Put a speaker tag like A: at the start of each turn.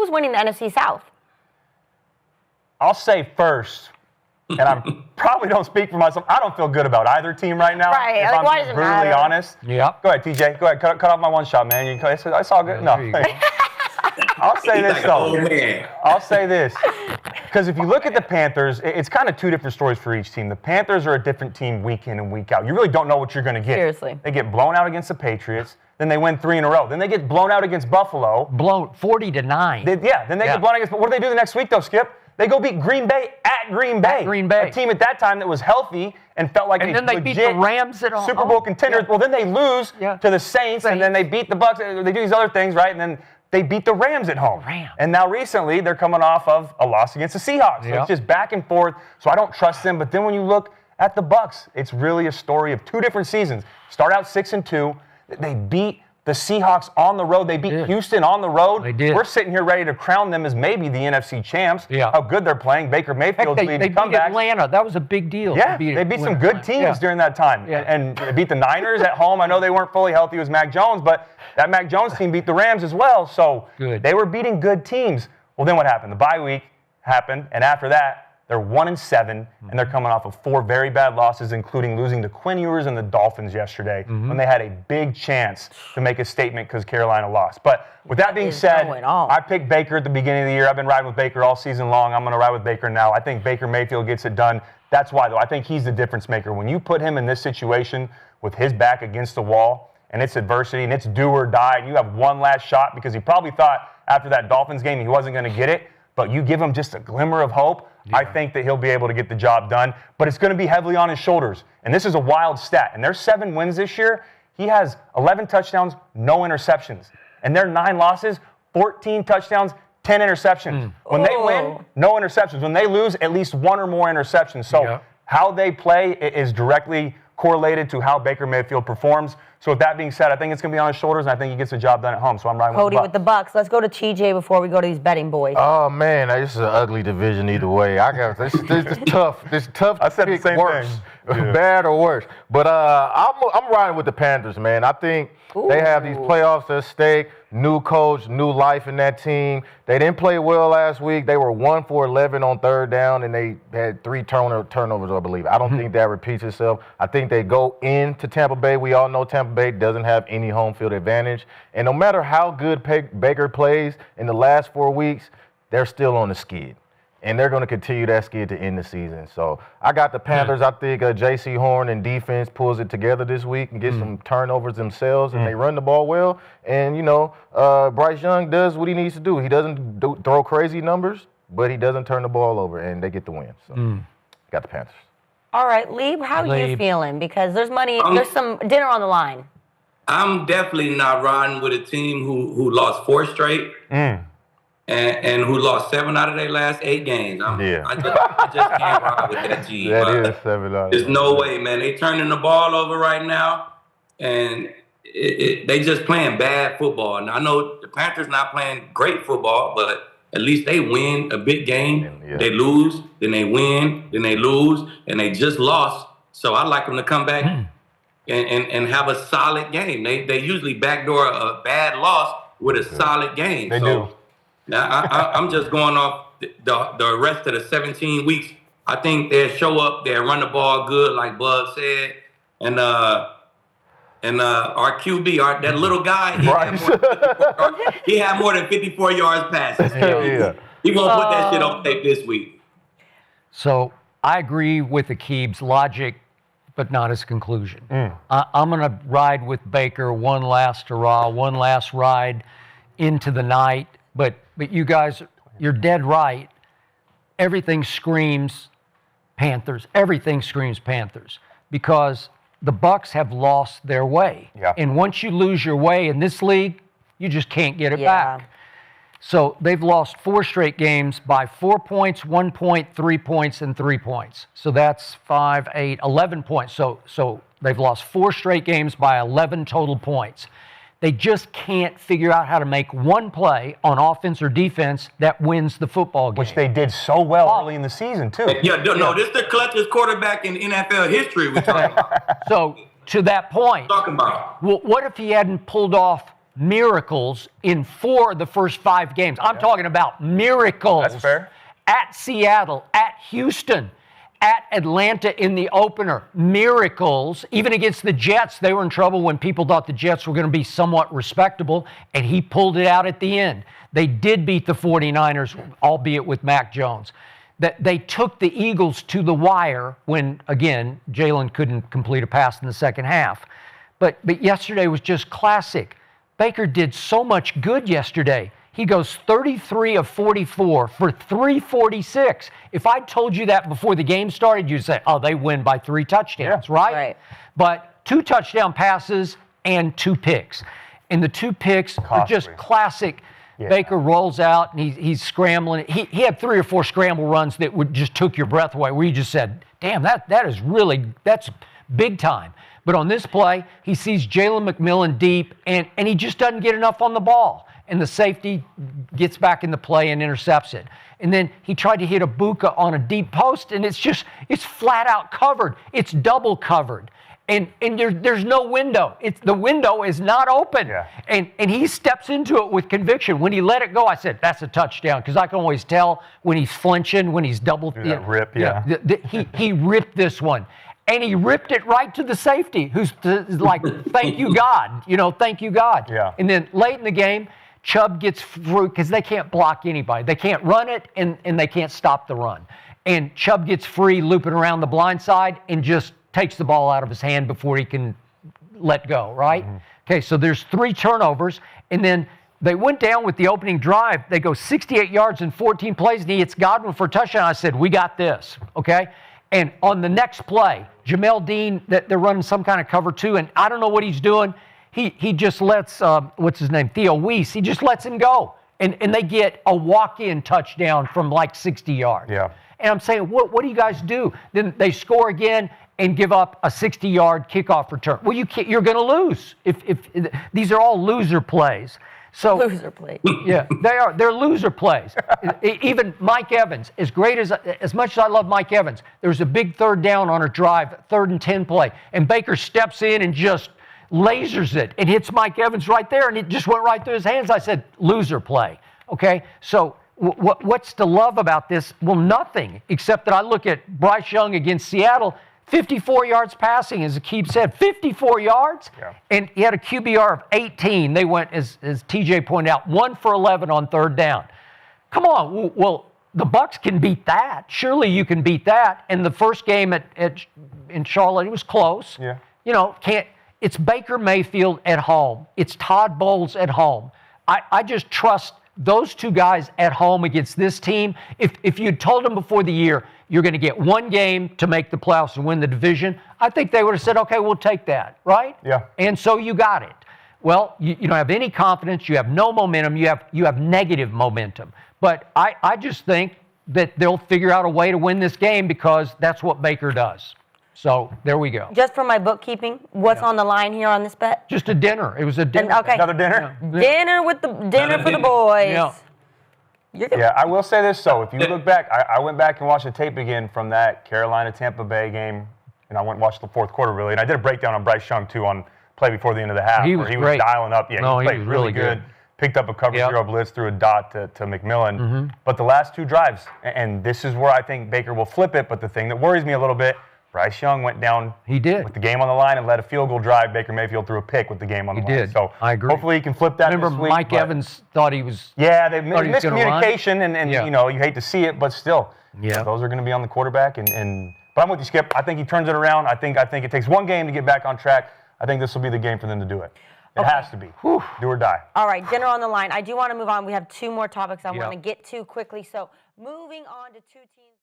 A: Who's winning the NFC South?
B: I'll say first, and I probably don't speak for myself. I don't feel good about either team right now.
A: Right.
B: If
A: Like,
B: I'm
A: why
B: being
A: does it
B: brutally
A: matter?
B: honest.
C: Yep.
B: Go ahead, TJ. Go ahead. Cut off my one shot, man. It's all good. No. I'll say this, though. I'll say this. Because if you look at the Panthers, it's kind of two different stories for each team. The Panthers are a different team week in and week out. You really don't know what you're going to get.
A: Seriously.
B: They get blown out against the Patriots. Then they win 3 in a row. Then they get blown out against Buffalo.
C: Blown 40-9.
B: Then they get blown out against. What do they do the next week, though, Skip? They go beat Green Bay at Green Bay. A team at that time that was healthy and felt like
C: and then they beat the Rams at home.
B: Super Bowl contenders.
C: Yeah.
B: Well, then they lose to the Saints, and then they beat the Bucs. They do these other things, right? And then they beat the Rams at home. And now recently they're coming off of a loss against the Seahawks. So it's just back and forth. So I don't trust them. But then when you look at the Bucs, it's really a story of 2 different seasons. Start out 6-2. They beat the Seahawks on the road. They beat Houston on the road.
C: They did.
B: We're sitting here ready to crown them as maybe the NFC champs. How good they're playing. Baker Mayfield's leading
C: they
B: comebacks.
C: beat Atlanta. That was a big deal.
B: Yeah, they beat some good teams during that time. And they beat the Niners at home. I know they weren't fully healthy. It was Mac Jones, but that Mac Jones team beat the Rams as well. So they were beating good teams. Well, then what happened? The bye week happened, and after that, they're 1-7, and they're coming off of 4 very bad losses, including losing to Quinn Ewers and the Dolphins yesterday when they had a big chance to make a statement because Carolina lost. But with that being said, I picked Baker at the beginning of the year. I've been riding with Baker all season long. I'm going to ride with Baker now. I think Baker Mayfield gets it done. That's why, though. I think he's the difference maker. When you put him in this situation with his back against the wall and it's adversity and it's do or die and you have one last shot because he probably thought after that Dolphins game he wasn't going to get it, but you give him just a glimmer of hope, I think that he'll be able to get the job done. But it's going to be heavily on his shoulders. And this is a wild stat. And their 7 wins this year, he has 11 touchdowns, no interceptions. And their 9 losses, 14 touchdowns, 10 interceptions. When they win, no interceptions. When they lose, at least 1 or more interceptions. So how they play is directly correlated to how Baker Mayfield performs. So with that being said, I think it's going to be on his shoulders, and I think he gets the job done at home. So I'm riding
A: with the Bucs. Let's go to TJ before we go to these betting boys.
D: Oh, man, this is an ugly division either way. This is tough. This is tough to pick worse, bad or worse. But I'm riding with the Panthers, man. I think they have these playoffs at stake. New coach, new life in that team. They didn't play well last week. They were 1 for 11 on 3rd down, and they had 3 turnovers, I believe. I don't think that repeats itself. I think they go into Tampa Bay. We all know Tampa Bay doesn't have any home field advantage. And no matter how good Baker plays in the last 4 weeks, they're still on the skid. And they're going to continue that skid to end the season. So I got the Panthers. I think J.C. Horn and defense pulls it together this week and gets some turnovers themselves, and they run the ball well. And, Bryce Young does what he needs to do. He doesn't throw crazy numbers, but he doesn't turn the ball over, and they get the win. So got the Panthers.
A: All right, Lee, how are you feeling? Because there's money, there's some dinner on the line.
E: I'm definitely not riding with a team who lost 4 straight. And who lost 7 out of their last 8 games. I just can't ride with that team.
D: That is 7 out of
E: There's no way, man. They turning the ball over right now, and they just playing bad football. And I know the Panthers not playing great football, but at least they win a big game. They lose, then they win, then they lose, and they just lost. So I like them to come back and have a solid game. They usually backdoor a bad loss with a solid game.
B: They do.
E: Now, I'm just going off the rest of the 17 weeks. I think they'll show up, they'll run the ball good, like Bud said. And our QB, that little guy, he had more than 54 yards passes. He won't put that shit on tape this week.
C: So I agree with Akib's logic, but not his conclusion. I'm going to ride with Baker one last hurrah, one last ride into the night. But you guys, you're dead right. Everything screams Panthers. Everything screams Panthers because the Bucs have lost their way. And once you lose your way in this league, you just can't get it back. So they've lost 4 straight games by 4 points, 1 point, 3 points, and 3 points. So that's 5, 8, 11 points. So they've lost 4 straight games by 11 total points. They just can't figure out how to make one play on offense or defense that wins the football game.
B: Which they did so well early in the season, too.
E: This is the clutchest quarterback in NFL history we're talking about.
C: So, to that point,
E: talking about.
C: Well, what if he hadn't pulled off miracles in 4 of the first 5 games. I'm talking about miracles.
B: That's fair.
C: At Seattle, at Houston, at Atlanta in the opener. Miracles. Even against the Jets, they were in trouble when people thought the Jets were going to be somewhat respectable, and he pulled it out at the end. They did beat the 49ers, albeit with Mac Jones. That they took the Eagles to the wire when, again, Jalen couldn't complete a pass in the second half. But yesterday was just classic. Baker did so much good yesterday. He goes 33 of 44 for 346. If I told you that before the game started, you'd say, oh, they win by 3 touchdowns, right? But 2 touchdown passes and 2 picks. And the 2 picks are just classic. Yeah. Baker rolls out and he's scrambling. He had 3 or 4 scramble runs that just took your breath away, where you just said, damn, that's big time. But on this play, he sees Jalen McMillan deep, and he just doesn't get enough on the ball. And the safety gets back in the play and intercepts it. And then he tried to hit a Buka on a deep post, and it's flat out covered. It's double covered. And there's no window. The window is not open. Yeah. And he steps into it with conviction. When he let it go, I said, that's a touchdown, because I can always tell when he's flinching, when he's double. He ripped this one. And he ripped it right to the safety, who's like, thank you, God. Thank you, God. Yeah. And then late in the game, Chubb gets through, because they can't block anybody. They can't run it, and they can't stop the run. And Chubb gets free, looping around the blind side, and just takes the ball out of his hand before he can let go, right? Mm-hmm. Okay, so there's 3 turnovers, and then they went down with the opening drive. They go 68 yards in 14 plays, and he hits Godwin for a touchdown. I said, we got this, okay? And on the next play, Jamel Dean, they're running some kind of cover 2, and I don't know what he's doing. He just lets, what's his name, Theo Weiss, he just lets him go. And they get a walk-in touchdown from like 60 yards. Yeah. And I'm saying, what do you guys do? Then they score again and give up a 60-yard kickoff return. Well, you're going to lose. If these are all loser plays. So
A: loser plays.
C: Yeah, they're loser plays. Even Mike Evans, as much as I love Mike Evans, there was a big 3rd down on a drive, 3rd and 10 play, and Baker steps in and just lasers it and hits Mike Evans right there, and it just went right through his hands. I said, loser play. Okay, so what's to love about this? Well, nothing, except that I look at Bryce Young against Seattle, 54 yards passing, as Akeem said, 54 yards, and he had a QBR of 18. They went, as TJ pointed out, 1 for 11 on 3rd down. Come on, well, the Bucs can beat that. Surely you can beat that. And the first game in Charlotte, it was close. Yeah. It's Baker Mayfield at home. It's Todd Bowles at home. I just trust those 2 guys at home against this team. If you'd told them before the year, you're going to get 1 game to make the playoffs and win the division, I think they would have said, okay, we'll take that, right? Yeah. And so you got it. Well, you don't have any confidence. You have no momentum. You have negative momentum. But I just think that they'll figure out a way to win this game, because that's what Baker does. So there we go.
A: Just for my bookkeeping, what's on the line here on this bet?
C: Just a dinner. It was a dinner.
A: Okay.
B: Another dinner?
A: Yeah. Dinner for the boys.
C: Yeah.
B: Yeah, I will say this, if you look back, I went back and watched the tape again from that Carolina-Tampa Bay game, and I went and watched the 4th quarter, really, and I did a breakdown on Bryce Young, too, on play before the end of the half,
C: where he was
B: dialing up. Yeah,
C: he played
B: really good. Picked up a cover 0 blitz, threw a dot to McMillan. Mm-hmm. But the last 2 drives, and this is where I think Baker will flip it, but the thing that worries me a little bit, Bryce Young went down with the game on the line and led a field goal drive. Baker Mayfield threw a pick with the game on the line.
C: He did. So I agree.
B: Hopefully he can flip that
C: this week. Mike Evans thought he was.
B: Yeah, they miscommunication, and you hate to see it, but still, those are going to be on the quarterback. But I'm with you, Skip. I think he turns it around. I think it takes 1 game to get back on track. I think this will be the game for them to do it. It has to be. Whew. Do or die.
A: All right, dinner on the line. I do want to move on. We have 2 more topics I want to get to quickly. So moving on to 2 teams.